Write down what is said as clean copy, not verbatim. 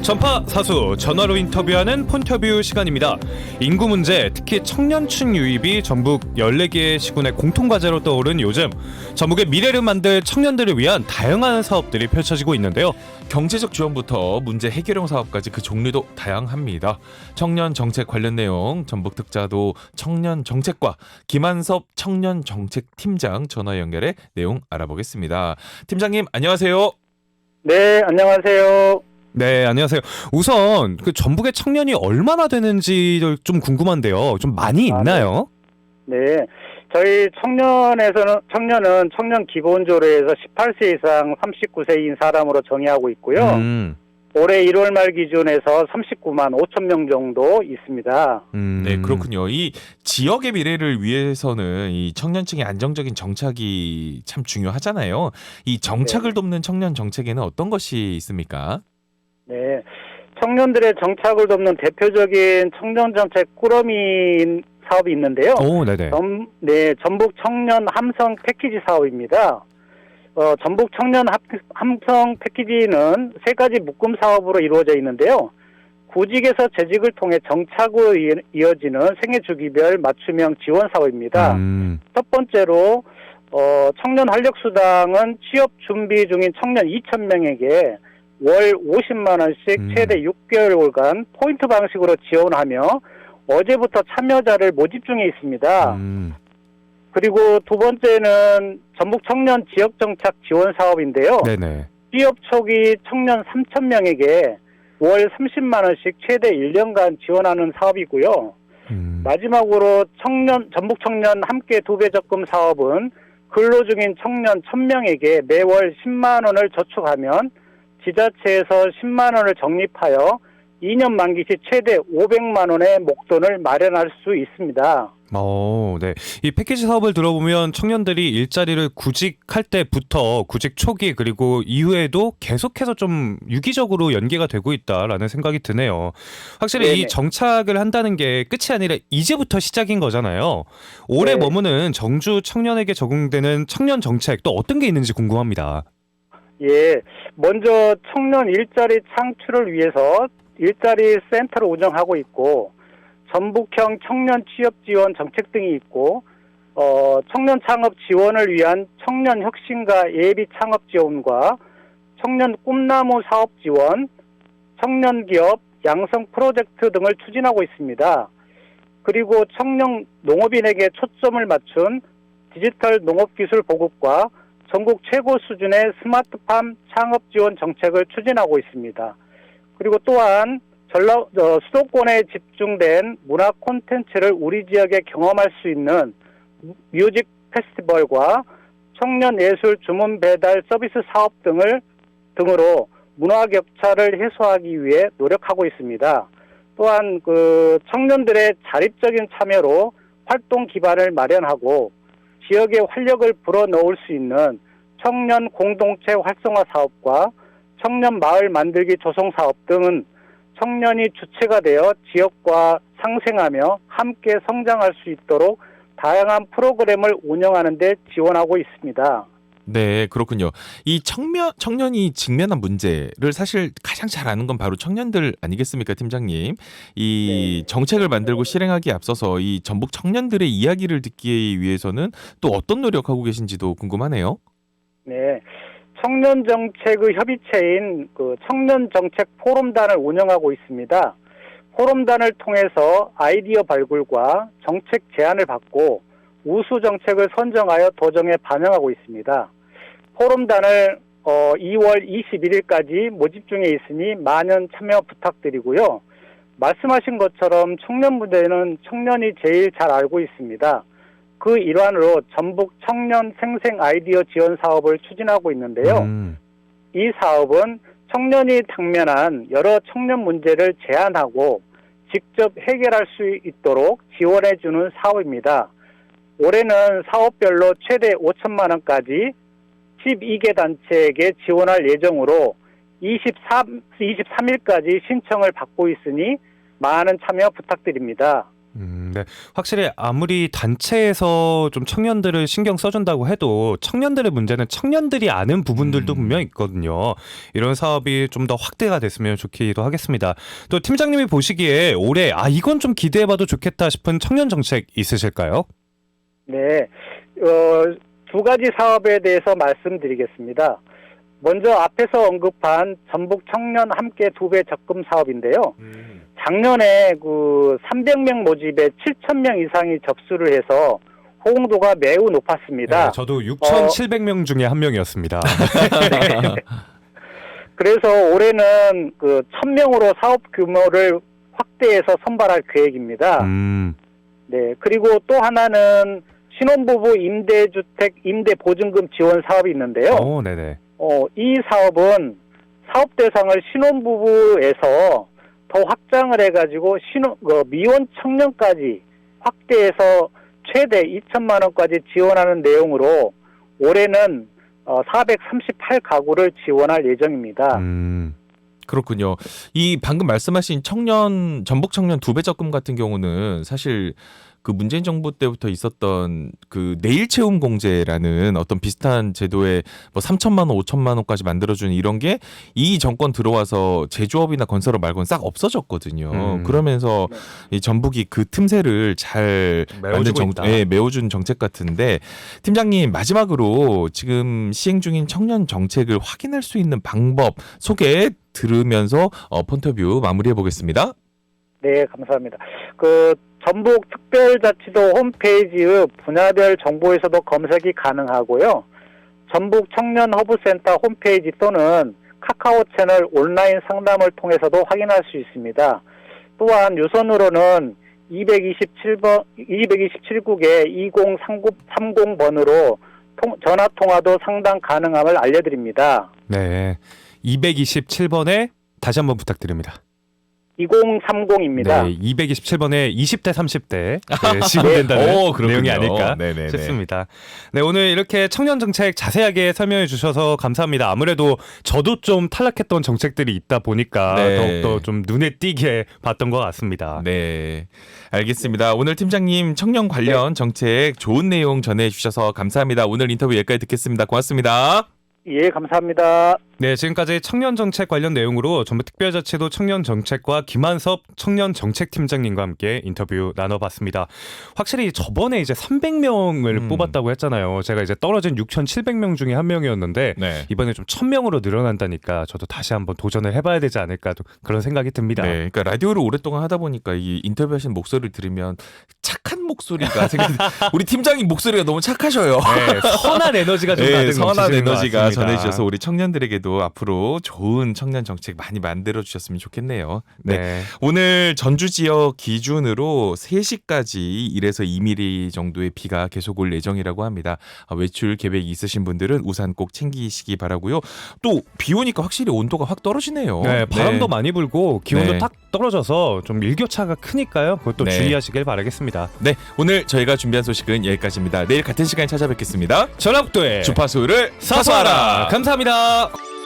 전파 사수 전화로 인터뷰하는 폰터뷰 시간입니다. 인구 문제, 특히 청년층 유입이 전북 14개의 시군의 공통과제로 떠오른 요즘, 전북의 미래를 만들 청년들을 위한 다양한 사업들이 펼쳐지고 있는데요. 경제적 지원부터 문제 해결형 사업까지 그 종류도 다양합니다. 청년 정책 관련 내용, 전북 특자도 청년 정책과 김한섭 청년 정책 팀장 전화 연결해 내용 알아보겠습니다. 팀장님 안녕하세요. 네, 안녕하세요. 네, 안녕하세요. 우선 전북의 청년이 얼마나 되는지 좀 궁금한데요. 좀 많이 있나요? 네, 저희 청년은 청년 기본조례에서 18세 이상 39세인 사람으로 정의하고 있고요. 올해 1월 말 기준에서 39만 5천 명 정도 있습니다. 네, 그렇군요. 이 지역의 미래를 위해서는 이 청년층의 안정적인 정착이 참 중요하잖아요. 이 정착을 돕는 청년 정책에는 어떤 것이 있습니까? 네, 청년들의 정착을 돕는 대표적인 청년 정책 꾸러미 사업이 있는데요. 오, 네네. 전북 청년 함성 패키지 사업입니다. 전북 청년 함성 패키지는 세 가지 묶음 사업으로 이루어져 있는데요. 구직에서 재직을 통해 정착으로 이어지는 생애주기별 맞춤형 지원 사업입니다. 첫 번째로 청년 활력수당은 취업 준비 중인 청년 2,000명에게 월 50만 원씩 최대 6개월간 포인트 방식으로 지원하며 어제부터 참여자를 모집 중에 있습니다. 그리고 두 번째는 전북 청년 지역정착 지원 사업인데요. 네네. 취업 초기 청년 3,000명에게 월 30만 원씩 최대 1년간 지원하는 사업이고요. 마지막으로 전북 청년 함께 2배 적금 사업은 근로 중인 청년 1,000명에게 매월 10만 원을 저축하면 지자체에서 10만 원을 적립하여 2년 만기 시 최대 500만 원의 목돈을 마련할 수 있습니다. 네. 이 패키지 사업을 들어보면 청년들이 일자리를 구직할 때부터 구직 초기 그리고 이후에도 계속해서 좀 유기적으로 연계가 되고 있다라는 생각이 드네요. 확실히 네네. 이 정착을 한다는 게 끝이 아니라 이제부터 시작인 거잖아요. 올해 네. 머무는 정주 청년에게 적용되는 청년 정책 또 어떤 게 있는지 궁금합니다. 예, 먼저 청년 일자리 창출을 위해서 일자리 센터를 운영하고 있고 전북형 청년 취업 지원 정책 등이 있고 청년 창업 지원을 위한 청년 혁신과 예비 창업 지원과 청년 꿈나무 사업 지원, 청년 기업 양성 프로젝트 등을 추진하고 있습니다. 그리고 청년 농업인에게 초점을 맞춘 디지털 농업기술 보급과 전국 최고 수준의 스마트팜 창업 지원 정책을 추진하고 있습니다. 그리고 또한 수도권에 집중된 문화 콘텐츠를 우리 지역에 경험할 수 있는 뮤직 페스티벌과 청년 예술 주문 배달 서비스 사업 등으로 문화 격차를 해소하기 위해 노력하고 있습니다. 또한 청년들의 자립적인 참여로 활동 기반을 마련하고 지역의 활력을 불어넣을 수 있는 청년 공동체 활성화 사업과 청년 마을 만들기 조성 사업 등은 청년이 주체가 되어 지역과 상생하며 함께 성장할 수 있도록 다양한 프로그램을 운영하는 데 지원하고 있습니다. 네, 그렇군요. 이 청년이 직면한 문제를 사실 가장 잘 아는 건 바로 청년들 아니겠습니까, 팀장님? 이 정책을 만들고 실행하기에 앞서서 이 전북 청년들의 이야기를 듣기 위해서는 또 어떤 노력하고 계신지도 궁금하네요. 네, 청년 정책의 협의체인 청년 정책 포럼단을 운영하고 있습니다. 포럼단을 통해서 아이디어 발굴과 정책 제안을 받고 우수 정책을 선정하여 도정에 반영하고 있습니다. 포럼단을 2월 21일까지 모집 중에 있으니 많은 참여 부탁드리고요. 말씀하신 것처럼 청년 문제는 청년이 제일 잘 알고 있습니다. 그 일환으로 전북 청년 생생 아이디어 지원 사업을 추진하고 있는데요. 이 사업은 청년이 당면한 여러 청년 문제를 제안하고 직접 해결할 수 있도록 지원해주는 사업입니다. 올해는 사업별로 최대 5천만 원까지 12개 단체에게 지원할 예정으로 23일까지 신청을 받고 있으니 많은 참여 부탁드립니다. 네. 확실히 아무리 단체에서 좀 청년들을 신경 써준다고 해도 청년들의 문제는 청년들이 아는 부분들도 분명 있거든요. 이런 사업이 좀 더 확대가 됐으면 좋기도 하겠습니다. 또 팀장님이 보시기에 올해 이건 좀 기대해봐도 좋겠다 싶은 청년 정책 있으실까요? 네, 두 가지 사업에 대해서 말씀드리겠습니다. 먼저 앞에서 언급한 전북 청년 함께 2배 적금 사업인데요. 작년에 300명 모집에 7,000명 이상이 접수를 해서 호응도가 매우 높았습니다. 네, 저도 6,700명 중에 한 명이었습니다. 네. 그래서 올해는 1,000명으로 사업 규모를 확대해서 선발할 계획입니다. 네, 그리고 또 하나는 신혼부부 임대주택 임대보증금 지원 사업이 있는데요. 네네. 이 사업은 사업 대상을 신혼부부에서 더 확장을 해가지고 미혼 청년까지 확대해서 최대 2천만 원까지 지원하는 내용으로 올해는 438가구를 지원할 예정입니다. 그렇군요. 이 방금 말씀하신 전북 청년 2배 적금 같은 경우는 사실 그 문재인 정부 때부터 있었던 그 내일 채움 공제라는 어떤 비슷한 제도에 뭐 3천만 원, 5천만 원까지 만들어주는 이런 게 이 정권 들어와서 제조업이나 건설업 말고는 싹 없어졌거든요. 그러면서 이 전북이 그 틈새를 잘 메워준 정책 같은데 팀장님 마지막으로 지금 시행 중인 청년 정책을 확인할 수 있는 방법 소개 들으면서 폰터뷰 마무리해 보겠습니다. 네, 감사합니다. 전북 특별자치도 홈페이지의 분야별 정보에서도 검색이 가능하고요. 전북 청년 허브센터 홈페이지 또는 카카오 채널 온라인 상담을 통해서도 확인할 수 있습니다. 또한 유선으로는 227국에 2030번으로 전화 통화도 상담 가능함을 알려드립니다. 네, 227번에 다시 한번 부탁드립니다. 2030입니다. 네, 227번에 20대 30대 시공된다는 내용이 아닐까 싶습니다. 네, 오늘 이렇게 청년 정책 자세하게 설명해 주셔서 감사합니다. 아무래도 저도 좀 탈락했던 정책들이 있다 보니까 더욱더 좀 눈에 띄게 봤던 것 같습니다. 네, 알겠습니다. 오늘 팀장님 청년 관련 정책 좋은 내용 전해주셔서 감사합니다. 오늘 인터뷰 여기까지 듣겠습니다. 고맙습니다. 예, 감사합니다. 네, 지금까지 청년 정책 관련 내용으로 전북특별자치도 청년 정책과 김한섭 청년 정책팀장님과 함께 인터뷰 나눠봤습니다. 확실히 저번에 이제 300명을 뽑았다고 했잖아요. 제가 이제 떨어진 6,700명 중에 한 명이었는데 이번에 좀 1,000명으로 늘어난다니까 저도 다시 한번 도전을 해봐야 되지 않을까 그런 생각이 듭니다. 네, 그러니까 라디오를 오랫동안 하다 보니까 이 인터뷰하신 목소리를 들으면 착한 목소리가 우리 팀장님 목소리가 너무 착하셔요. 네, 선한 에너지가 좀 가득 선한 에너지가 전해주셔서 우리 청년들에게도 앞으로 좋은 청년 정책 많이 만들어 주셨으면 좋겠네요. 네. 오늘 전주 지역 기준으로 3시까지 1에서 2mm 정도의 비가 계속 올 예정이라고 합니다. 외출 계획이 있으신 분들은 우산 꼭 챙기시기 바라고요. 또 비 오니까 확실히 온도가 확 떨어지네요. 네, 바람도 많이 불고 기온도 딱 떨어져서 좀 일교차가 크니까요. 그것도 주의하시길 바라겠습니다. 네, 오늘 저희가 준비한 소식은 여기까지입니다. 내일 같은 시간에 찾아뵙겠습니다. 전북도의 주파수를 사수하라. 감사합니다.